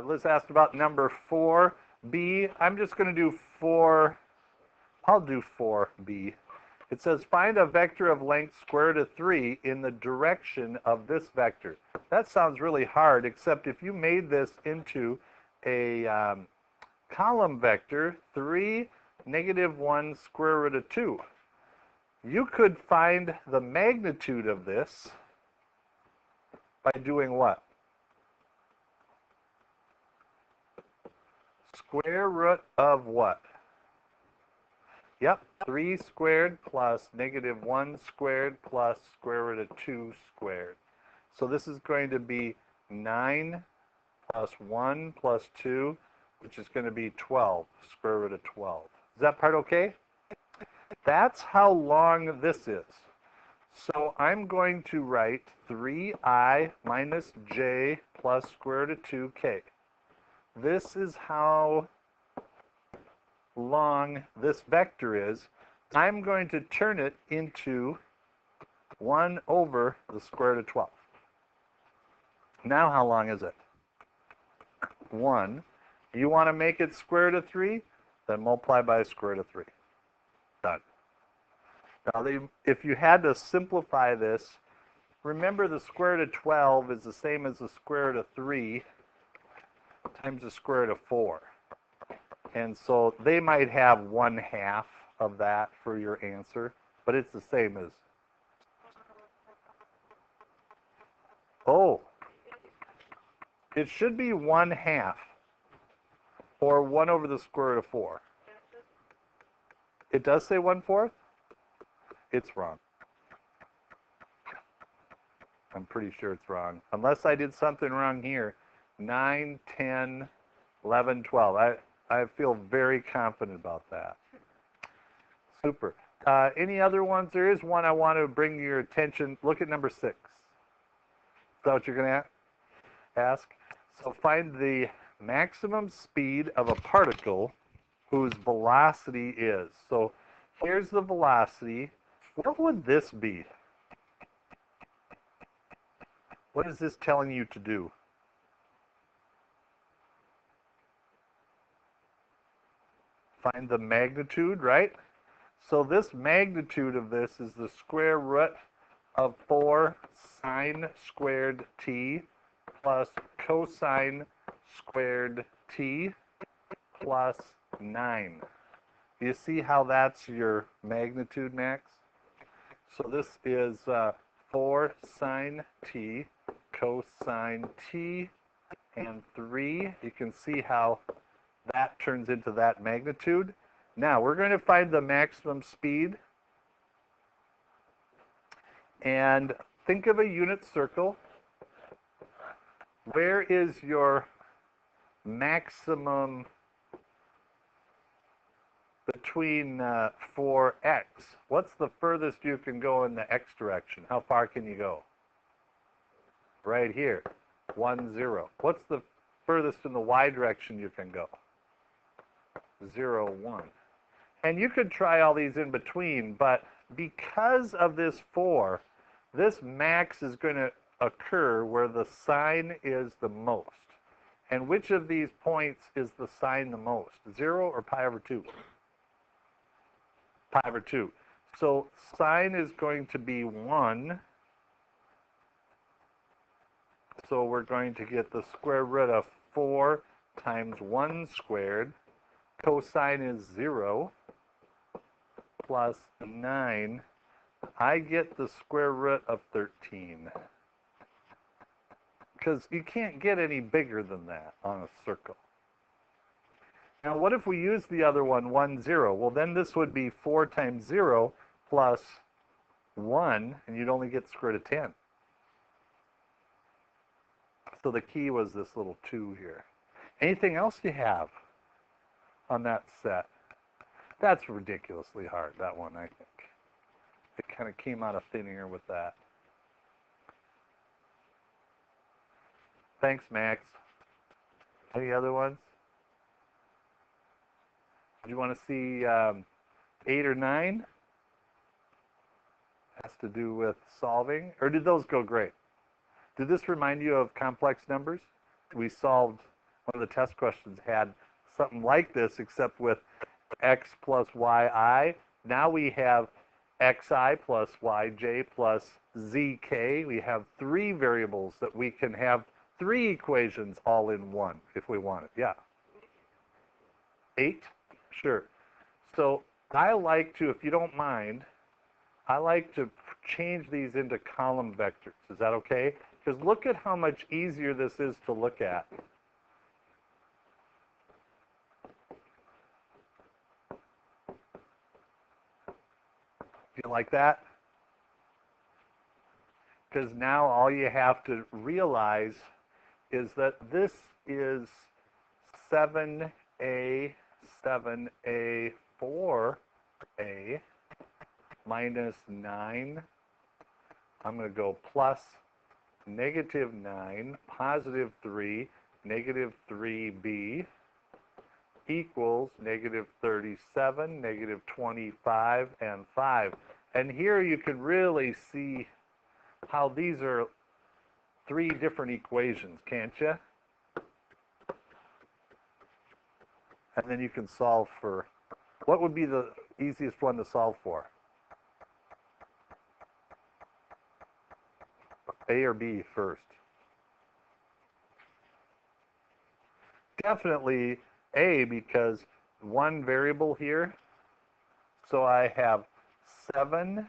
Liz asked about number 4b. I'm just going to do 4. I'll do 4b. It says find a vector of length square root of 3 in the direction of this vector. That sounds really hard, except if you made this into a column vector, 3, -1, square root of 2. You could find the magnitude of this by doing what? Square root of what? Yep, 3 squared plus -1 squared plus square root of 2 squared. So this is going to be 9 plus 1 plus 2, which is going to be 12, square root of 12. Is that part okay? That's how long this is. So I'm going to write 3I minus j plus square root of 2k. This is how long this vector is. I'm going to turn it into 1 over the square root of 12. Now how long is it? 1. You want to make it square root of 3? Then multiply by square root of 3. Done. Now, if you had to simplify this, remember the square root of 12 is the same as the square root of 3 times the square root of 4. And so they might have 1/2 of that for your answer, but it's the same as. Oh, it should be 1/2 or 1 over the square root of 4. It does say 1/4? It's wrong. I'm pretty sure it's wrong. Unless I did something wrong here. 9, 10, 11, 12. I feel very confident about that. Super. Any other ones? There is one I want to bring to your attention. Look at number 6. Is that what you're going to ask? So find the maximum speed of a particle whose velocity is. So here's the velocity. What would this be? What is this telling you to do? Find the magnitude, right? So this magnitude of this is the square root of 4 sine squared t plus cosine squared t plus 9. Do you see how that's your magnitude, Max? So this is 4 sine t, cosine t, and 3. You can see how that turns into that magnitude. Now, we're going to find the maximum speed. And think of a unit circle. Where is your maximum between for x? What's the furthest you can go in the x direction? How far can you go? Right here, 1, 0. What's the furthest in the y direction you can go? 0, 1. And you could try all these in between, but because of this 4, this max is going to occur where the sign is the most. And which of these points is the sign the most? 0 or pi over 2? Pi over 2. So sine is going to be 1. So we're going to get the square root of 4 times 1 squared. Cosine is 0 plus 9. I get the square root of 13. Because you can't get any bigger than that on a circle. Now, what if we use the other one, 1, 0? Well, then this would be 4 times 0 plus 1, and you'd only get the square root of 10. So the key was this little 2 here. Anything else you have on that set? That's ridiculously hard, that one, I think. It kind of came out of thin air with that. Thanks, Max. Any other ones? Do you want to see 8 or 9? Has to do with solving? Or did those go great? Did this remind you of complex numbers? We solved one of the test questions had something like this, except with x plus yi. Now we have xi plus yj plus zk. We have three variables that we can have three equations all in one if we want it. Yeah. 8? Sure. So I like to, if you don't mind, I like to change these into column vectors. Is that okay? Because look at how much easier this is to look at. Do you like that? Because now all you have to realize is that this is 7a, 7a, 4a minus 9. I'm going to go plus negative 9, positive 3, negative 3b equals negative 37, negative 25, and 5. And here you can really see how these are three different equations, can't you? And then you can solve for, what would be the easiest one to solve for? A or B first? Definitely A, because one variable here. So I have 7a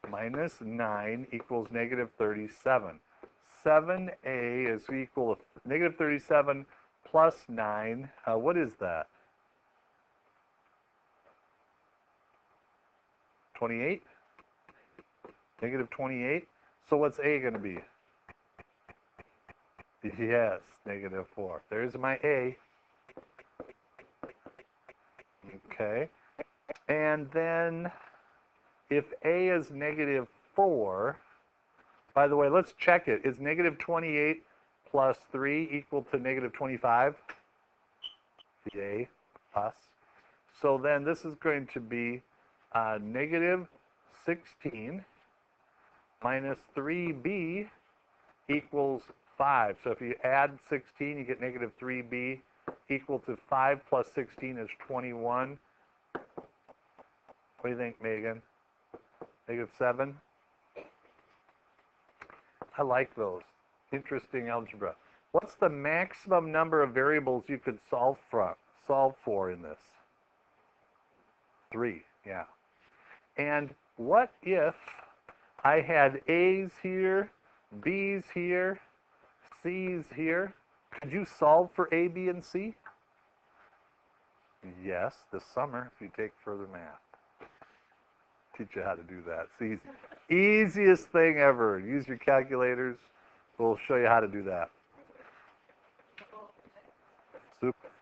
minus 9 equals negative 37. 7a is equal to negative 37 plus 9. What is that? 28? Negative 28? So what's a going to be? Yes, negative 4. There's my a. Okay. And then if a is negative 4, by the way, let's check it. Is negative 28 plus 3 equal to negative 25? A plus. So then this is going to be negative 16 minus 3b equals 5. So if you add 16, you get negative 3b equal to 5 plus 16 is 21. What do you think, Megan? Negative 7? I like those. Interesting algebra. What's the maximum number of variables you could solve for in this? 3, yeah. And what if I had A's here, B's here, C's here? Could you solve for A, B, and C? Yes, this summer if you take further math. Teach you how to do that. It's easy. Easiest thing ever. Use your calculators. We'll show you how to do that.